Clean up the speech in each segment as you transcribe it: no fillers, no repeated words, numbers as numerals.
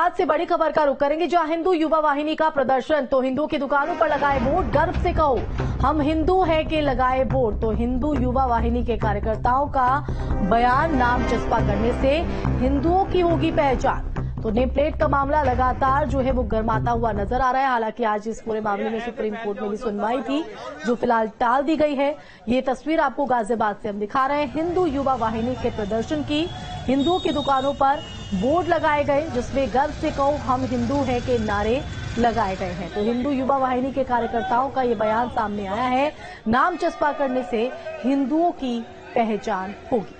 गाजियाबाद से बड़ी खबर का रुख करेंगे, जहां हिंदू युवा वाहिनी का प्रदर्शन। तो हिंदुओं की दुकानों पर लगाए बोर्ड, गर्व से कहो हम हिंदू हैं के लगाए बोर्ड। तो हिंदू युवा वाहिनी के कार्यकर्ताओं का बयान, नाम चस्पा करने से हिंदुओं की होगी पहचान। तो नेम प्लेट का मामला लगातार जो है वो गर्माता हुआ नजर आ रहा है। हालांकि आज इस पूरे मामले में सुप्रीम कोर्ट में भी सुनवाई थी, जो फिलहाल टाल दी गई है। ये तस्वीर आपको गाजियाबाद से हम दिखा रहे हैं, हिंदू युवा वाहिनी के प्रदर्शन की। हिंदुओं की दुकानों पर बोर्ड लगाए गए, जिसमें गर्व से कहो हम हिंदू हैं के नारे लगाए गए हैं। तो हिंदू युवा वाहिनी के कार्यकर्ताओं का ये बयान सामने आया है, नाम चस्पा करने से हिंदुओं की पहचान होगी।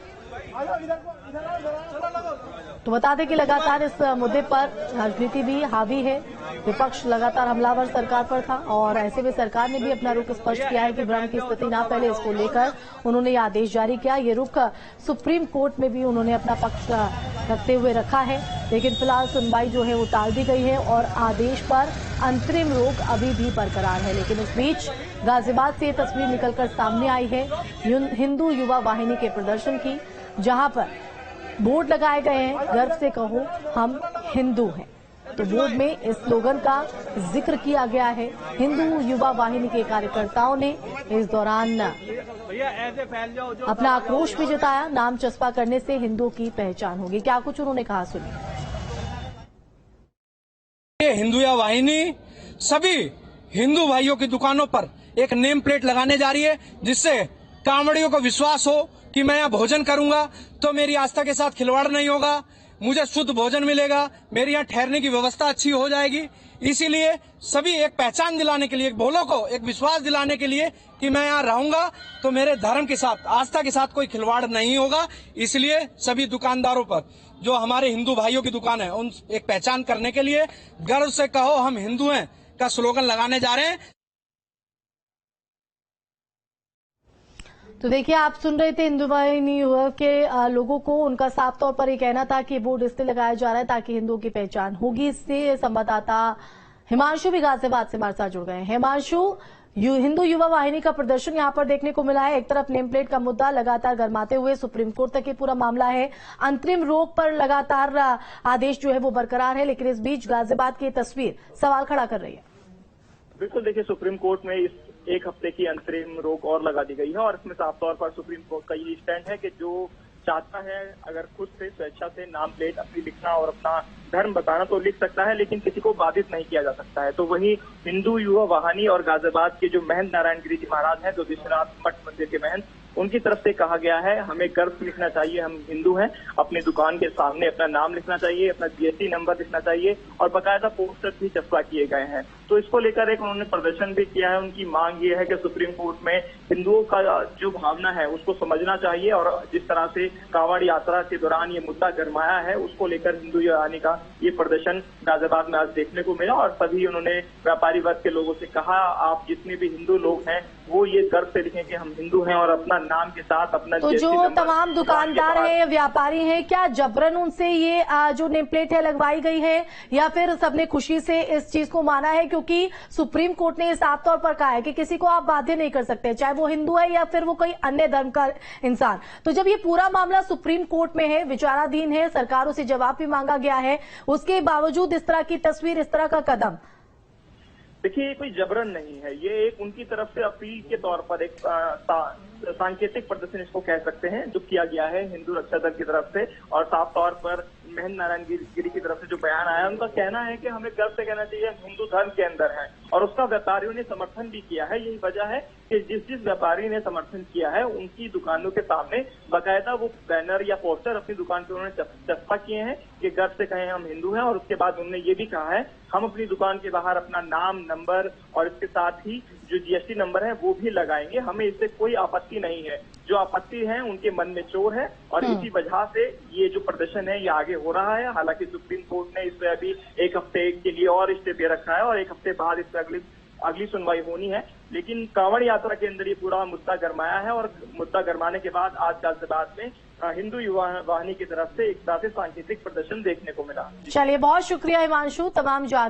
तो बता दें कि लगातार इस मुद्दे पर राजनीति भी हावी है। विपक्ष लगातार हमलावर सरकार पर था और ऐसे में सरकार ने भी अपना रुख स्पष्ट किया है कि भ्रम की स्थिति ना फैले, इसको लेकर उन्होंने ये आदेश जारी किया। ये रुख सुप्रीम कोर्ट में भी उन्होंने अपना पक्ष रखते हुए रखा है, लेकिन फिलहाल सुनवाई जो है वो टाल दी गई है और आदेश पर अंतरिम रोक अभी भी बरकरार है। लेकिन इस बीच गाजियाबाद से ये तस्वीर निकलकर सामने आई है हिंदू युवा वाहिनी के प्रदर्शन की, जहां पर बोर्ड लगाए गए हैं, गर्व से कहो हम हिंदू हैं। तो बोर्ड में इस स्लोगन का जिक्र किया गया है। हिंदू युवा वाहिनी के कार्यकर्ताओं ने इस दौरान अपना आक्रोश भी जताया, नाम चस्पा करने से हिंदुओं की पहचान होगी। क्या कुछ उन्होंने कहा, सुनिए। हिंदू युवा वाहिनी सभी हिंदू भाइयों की दुकानों पर एक नेम प्लेट लगाने जा रही है, जिससे कांवड़ियों को विश्वास हो कि मैं यहाँ भोजन करूंगा तो मेरी आस्था के साथ खिलवाड़ नहीं होगा, मुझे शुद्ध भोजन मिलेगा, मेरी यहाँ ठहरने की व्यवस्था अच्छी हो जाएगी। इसीलिए सभी एक पहचान दिलाने के लिए, एक भोलों को एक विश्वास दिलाने के लिए कि मैं यहाँ रहूंगा तो मेरे धर्म के साथ, आस्था के साथ कोई खिलवाड़ नहीं होगा। इसलिए सभी दुकानदारों पर, जो हमारे हिंदू भाइयों की दुकान है, उन एक पहचान करने के लिए गर्व से कहो हम हिंदू हैं का स्लोगन लगाने जा रहे हैं। तो देखिए, आप सुन रहे थे हिंदू वाहिनी के लोगों को, उनका साफ तौर पर ये कहना था कि बोर्ड इसलिए लगाया जा रहा है ताकि हिंदुओं की पहचान होगी। इससे संवाददाता हिमांशु भी गाजियाबाद से हमारे साथ जुड़ गए हैं। हिमांशु, हिंदू युवा वाहिनी का प्रदर्शन यहां पर देखने को मिला है। एक तरफ नेम प्लेट का मुद्दा लगातार गर्माते हुए सुप्रीम कोर्ट तक ये पूरा मामला है, अंतरिम रोक पर लगातार आदेश जो है वो बरकरार है, लेकिन इस बीच गाजियाबाद की तस्वीर सवाल खड़ा कर रही है। बिल्कुल, देखिए सुप्रीम कोर्ट में इस एक हफ्ते की अंतरिम रोक और लगा दी गई है और इसमें साफ तौर पर सुप्रीम कोर्ट का ये स्टैंड है कि जो चाहता है अगर खुद से स्वेच्छा से नाम प्लेट अपनी लिखना और अपना धर्म बताना तो लिख सकता है, लेकिन किसी को बाधित नहीं किया जा सकता है। तो वही हिंदू युवा वाहिनी और गाजियाबाद के जो महंत नारायण गिरी जी महाराज हैं, जो विश्वनाथ मठ मंदिर के महंत, उनकी तरफ से कहा गया है हमें गर्व से लिखना चाहिए हम हिंदू हैं। अपनी दुकान के सामने अपना नाम लिखना चाहिए, अपना जीएसटी नंबर लिखना चाहिए और बाकायदा पोस्टर भी चस्पा किए गए हैं। तो इसको लेकर एक उन्होंने प्रदर्शन भी किया है। उनकी मांग ये है कि सुप्रीम कोर्ट में हिंदुओं का जो भावना है उसको समझना चाहिए और जिस तरह से कांवड़ यात्रा के दौरान ये मुद्दा गरमाया है, उसको लेकर हिंदू वाहिनी का ये प्रदर्शन गाजियाबाद में आज देखने को मिला। और तभी उन्होंने व्यापारी वर्ग के लोगों से कहा, आप जितने भी हिंदू लोग हैं वो ये गर्व से लिखें कि हम हिंदू हैं और अपना नाम के साथ अपना। तो जो तमाम दुकानदार हैं, व्यापारी हैं, क्या जबरन उनसे ये जो नेम प्लेट है लगवाई गई है या फिर सबने खुशी से इस चीज को माना है? क्योंकि सुप्रीम कोर्ट ने साफ तौर पर कहा है कि किसी को आप बाध्य नहीं कर सकते, चाहे वो हिंदू है या फिर वो कोई अन्य धर्म का इंसान। तो जब ये पूरा मामला सुप्रीम कोर्ट में है, विचाराधीन है, सरकारों से जवाब भी मांगा गया है, उसके बावजूद इस तरह की तस्वीर, इस तरह का कदम? देखिए, ये कोई जबरन नहीं है, ये एक उनकी तरफ से अपील के तौर पर एक सांकेतिक प्रदर्शन इसको कह सकते हैं जो किया गया है हिंदू रक्षा दल की तरफ से। और साफ तौर पर महंत नारायण गिरी की तरफ से जो बयान आया, उनका कहना है कि हमें गर्व से कहना चाहिए हम हिंदू धर्म के अंदर हैं और उसका व्यापारियों ने समर्थन भी किया है। यही वजह है कि जिस व्यापारी ने समर्थन किया है उनकी दुकानों के सामने बाकायदा वो बैनर या पोस्टर अपनी दुकान पे उन्होंने चस्पा किए हैं कि गर्व से कहें हम हिंदू हैं। और उसके बाद उन्होंने ये भी कहा है हम अपनी दुकान के बाहर अपना नाम, नंबर और इसके साथ ही जो जीएसटी नंबर है वो भी लगाएंगे, हमें इससे कोई आपत्ति नहीं है। जो आपत्ति है उनके मन में चोर है और इसी वजह से ये जो प्रदर्शन है ये आगे हो रहा है। हालांकि सुप्रीम कोर्ट ने इस पे अभी एक हफ्ते के लिए और स्टे दे रखा है और एक हफ्ते बाद इस पे अगली सुनवाई होनी है। लेकिन कांवड़ यात्रा के अंदर ये पूरा मुद्दा गरमाया है और मुद्दा गरमाने के बाद आज गाजियाबाद में हिंदू युवा वाहिनी की तरफ से एक तरह से सांकेतिक प्रदर्शन देखने को मिला। चलिए, बहुत शुक्रिया हिमांशु तमाम